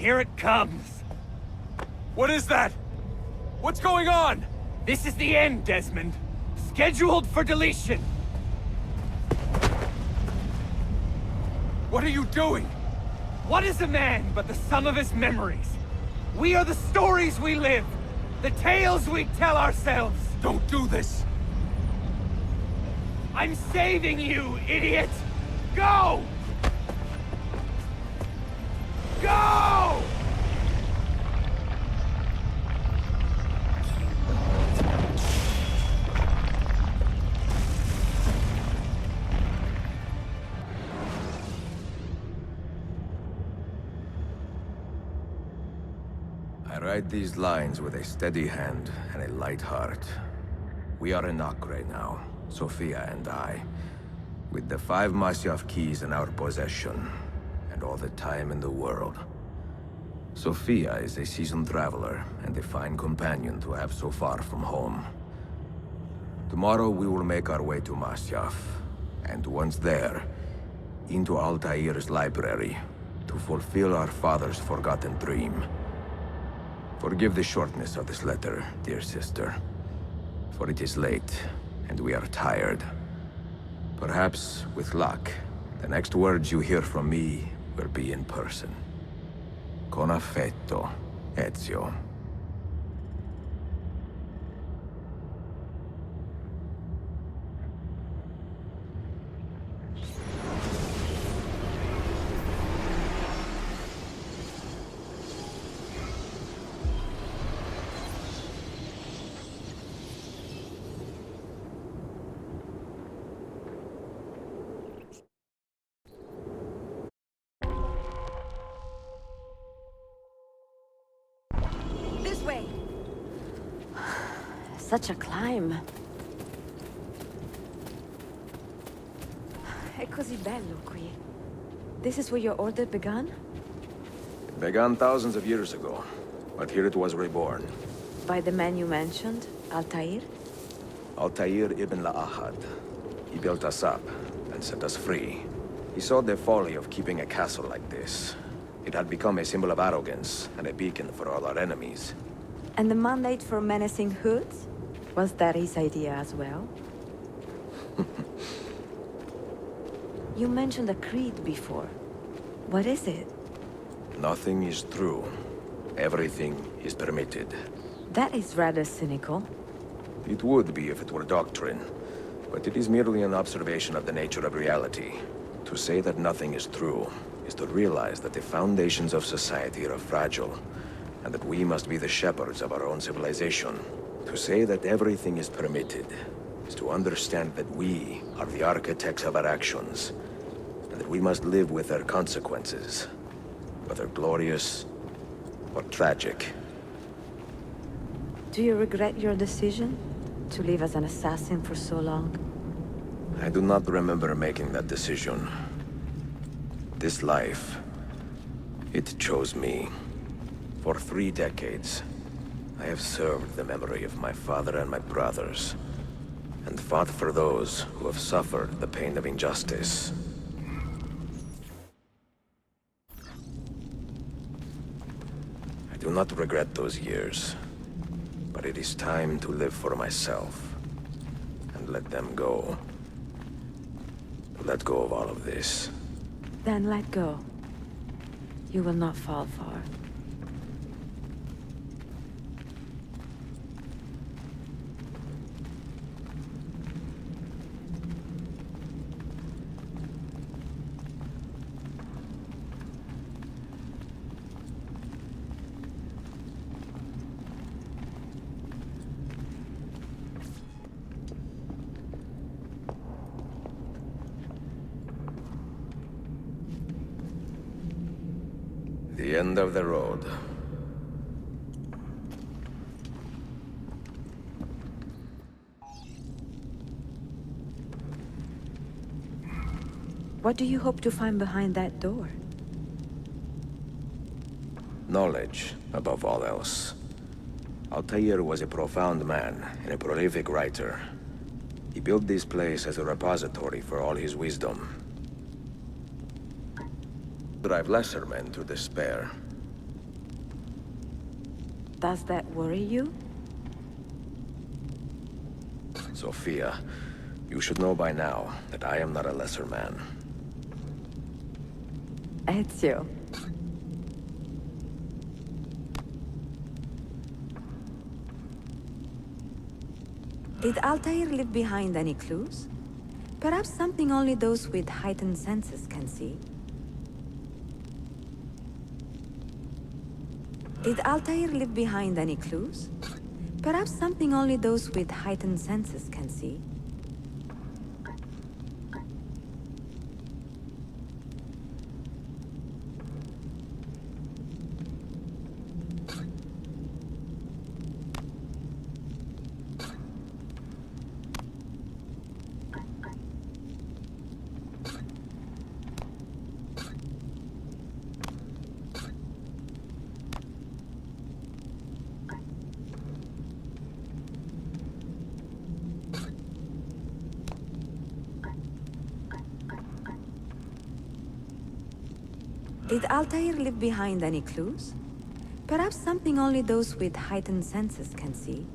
Here it comes. What is that? What's going on? This is the end, Desmond. Scheduled for deletion. What are you doing? What is a man but the sum of his memories? We are the stories we live, the tales we tell ourselves. Don't do this! I'm saving you, idiot! Go! Go! I write these lines with a steady hand and a light heart. We are in Acre now, Sophia and I, with the 5 Masyaf keys in our possession, and all the time in the world. Sophia is a seasoned traveler, and a fine companion to have so far from home. Tomorrow we will make our way to Masyaf, and once there, into Altair's library, to fulfill our father's forgotten dream. Forgive the shortness of this letter, dear sister, for it is late, and we are tired. Perhaps, with luck, the next words you hear from me will be in person. Con affetto, Ezio. Way. Such a climb. È così bello qui. This is where your order began? It began thousands of years ago, but here it was reborn. By the man you mentioned, Altair? Altair ibn La'ahad. He built us up and set us free. He saw the folly of keeping a castle like this. It had become a symbol of arrogance and a beacon for all our enemies. And the mandate for menacing hoods? Was that his idea as well? You mentioned a creed before. What is it? Nothing is true. Everything is permitted. That is rather cynical. It would be if it were doctrine, but it is merely an observation of the nature of reality. To say that nothing is true is to realize that the foundations of society are fragile, and that we must be the shepherds of our own civilization. To say that everything is permitted is to understand that we are the architects of our actions, and that we must live with their consequences, whether glorious or tragic. Do you regret your decision to live as an assassin for so long? I do not remember making that decision. This life, it chose me. For 3 decades, I have served the memory of my father and my brothers, and fought for those who have suffered the pain of injustice. I do not regret those years, but it is time to live for myself, and let them go. Let go of all of this. Then let go. You will not fall far. The end of the road. What do you hope to find behind that door? Knowledge, above all else. Altair was a profound man and a prolific writer. He built this place as a repository for all his wisdom. Drive lesser men to despair. Does that worry you? Sophia, you should know by now that I am not a lesser man. Ezio. Did Altair leave behind any clues? Perhaps something only those with heightened senses can see. Did Altair leave behind any clues? Perhaps something only those with heightened senses can see. Did Altair leave behind any clues? Perhaps something only those with heightened senses can see.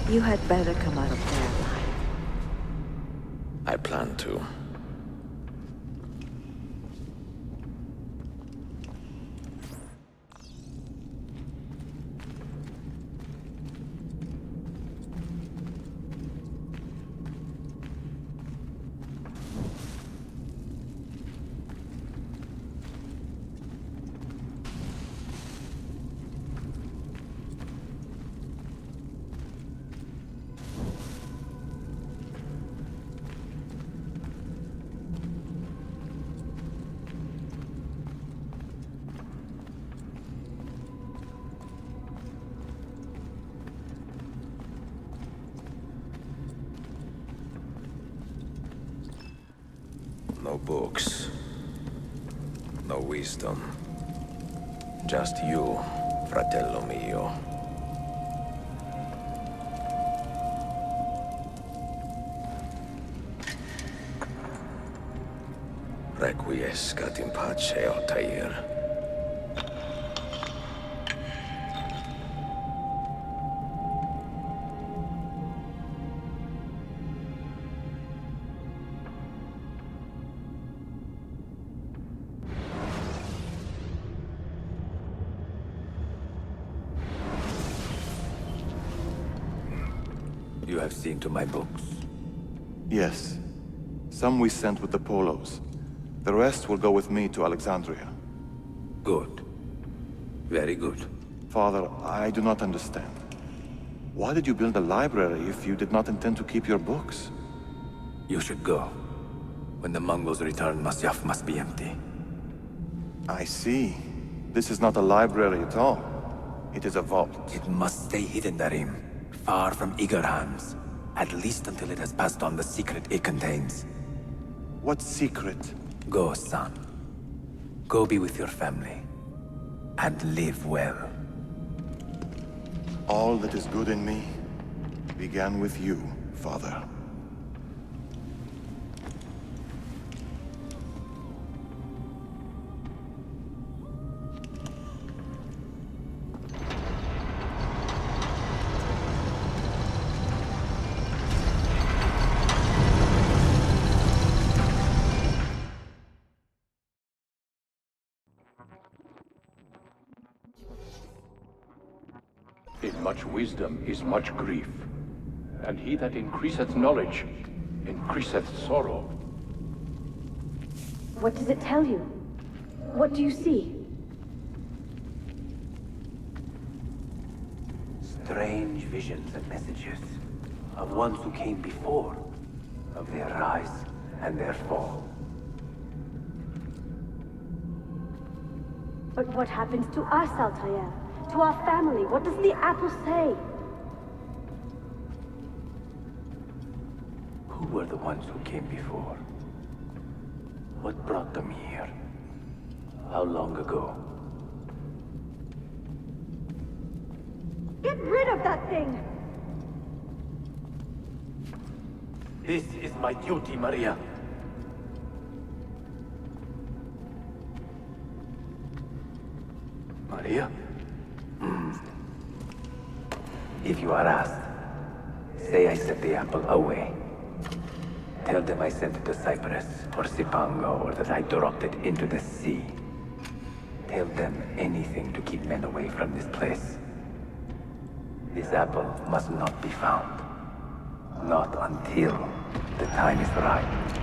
You had better come out of there alive. I plan to. No books. No wisdom. Just you, fratello mio. Requiescat in pace, Altair. You have seen to my books. Yes. Some we sent with the Polos. The rest will go with me to Alexandria. Good. Very good. Father, I do not understand. Why did you build a library if you did not intend to keep your books? You should go. When the Mongols return, Masyaf must be empty. I see. This is not a library at all. It is a vault. It must stay hidden, Darim. Far from eager hands. At least until it has passed on the secret it contains. What secret? Go, son. Go be with your family. And live well. All that is good in me began with you, Father. In much wisdom is much grief, and he that increaseth knowledge increaseth sorrow. What does it tell you? What do you see? Strange visions and messages of ones who came before, of their rise and their fall. But what happens to us, Altair? To our family? What does the apple say? Who were the ones who came before? What brought them here? How long ago? Get rid of that thing! This is my duty, Maria. Maria? If you are asked, say I set the apple away. Tell them I sent it to Cyprus, or Cipango, or that I dropped it into the sea. Tell them anything to keep men away from this place. This apple must not be found. Not until the time is right.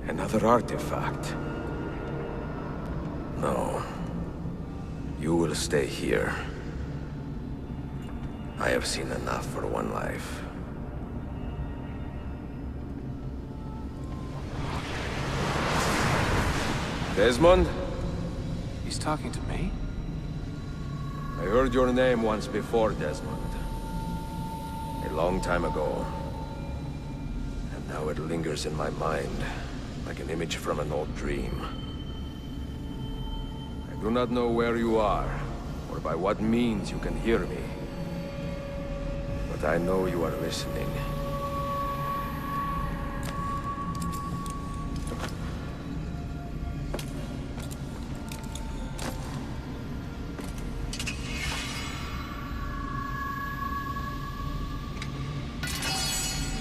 Another artifact. No. You will stay here. I have seen enough for one life. Desmond? He's talking to me? I heard your name once before, Desmond. A long time ago. And now it lingers in my mind, like an image from an old dream. I do not know where you are, or by what means you can hear me. But I know you are listening.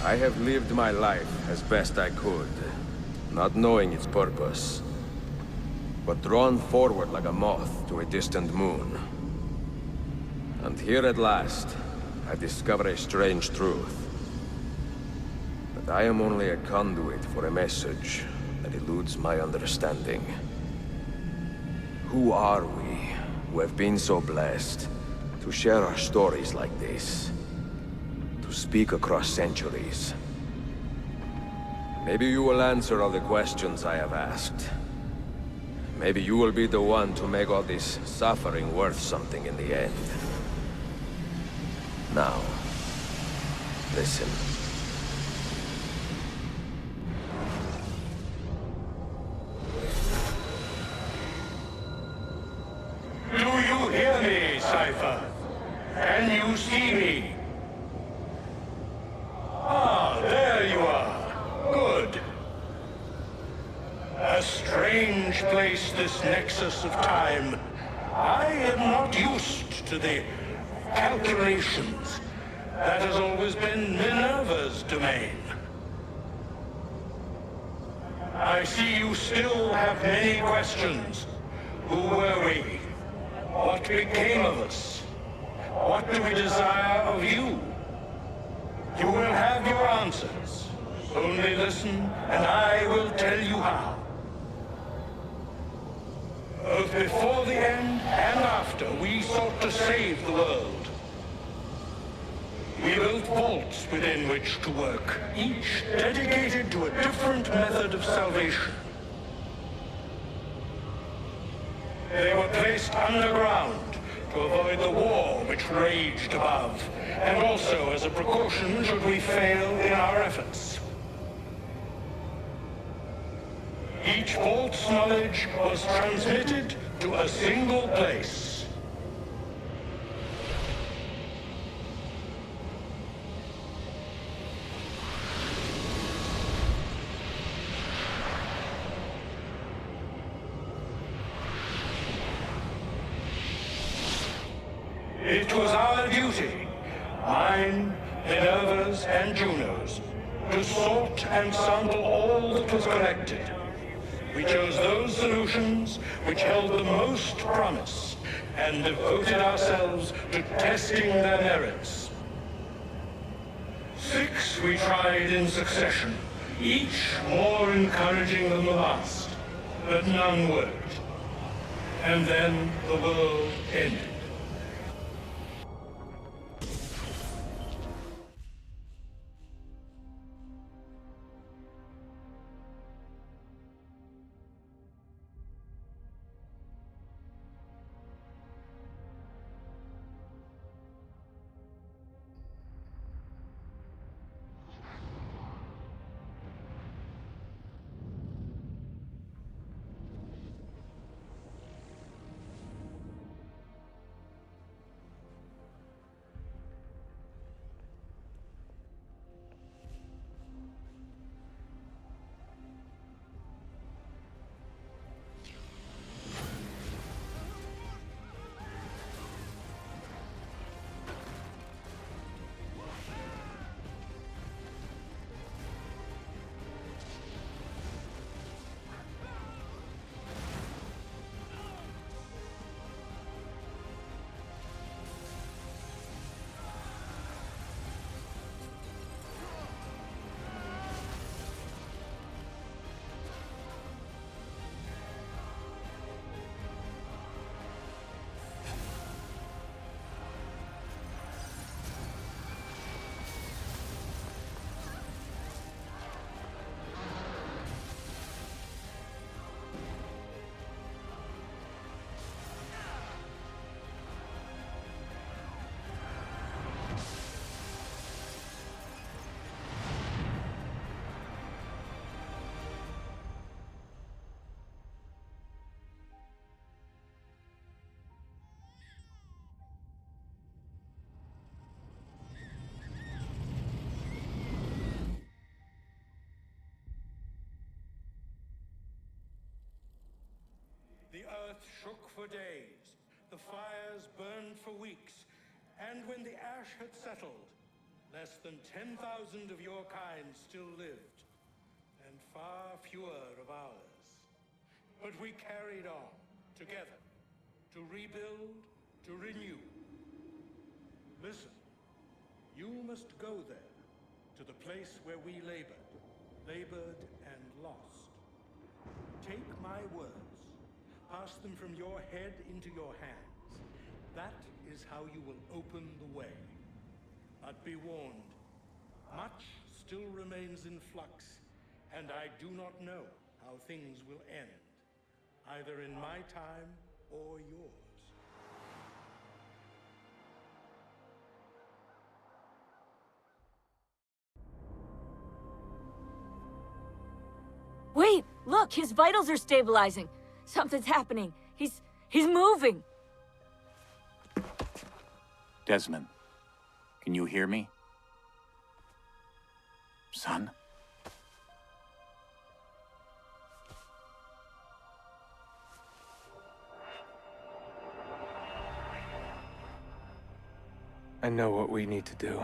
I have lived my life as best I could, not knowing its purpose, but drawn forward like a moth to a distant moon. And here at last, I discover a strange truth. That I am only a conduit for a message that eludes my understanding. Who are we, who have been so blessed, to share our stories like this? To speak across centuries? Maybe you will answer all the questions I have asked. Maybe you will be the one to make all this suffering worth something in the end. Now, listen. Do you hear me, Cypher? Can you see me? Ah, there you are. Good. A strange place, this nexus of time. I am not used to the calculations. That has always been Minerva's domain. I see you still have many questions. Who were we? What became of us? What do we desire of you? You will have your answers. Only listen, and I will tell you how. Both before the to save the world. We built vaults within which to work, each dedicated to a different method of salvation. They were placed underground to avoid the war which raged above, and also as a precaution should we fail in our efforts. Each vault's knowledge was transmitted to a single place. It was our duty, mine, Minerva's, and Juno's, to sort and sample all that was collected. We chose those solutions which held the most promise, and devoted ourselves to testing their merits. 6 we tried in succession, each more encouraging than the last, but none worked. And then the world ended. The earth shook for days, the fires burned for weeks, and when the ash had settled, less than 10,000 of your kind still lived, and far fewer of ours. But we carried on, together, to rebuild, to renew. Listen, you must go there, to the place where we labored and lost. Take my words. Pass them from your head into your hands. That is how you will open the way. But be warned, much still remains in flux, and I do not know how things will end, either in my time or yours. Wait, look, his vitals are stabilizing. Something's happening. He's moving. Desmond, can you hear me? Son? I know what we need to do.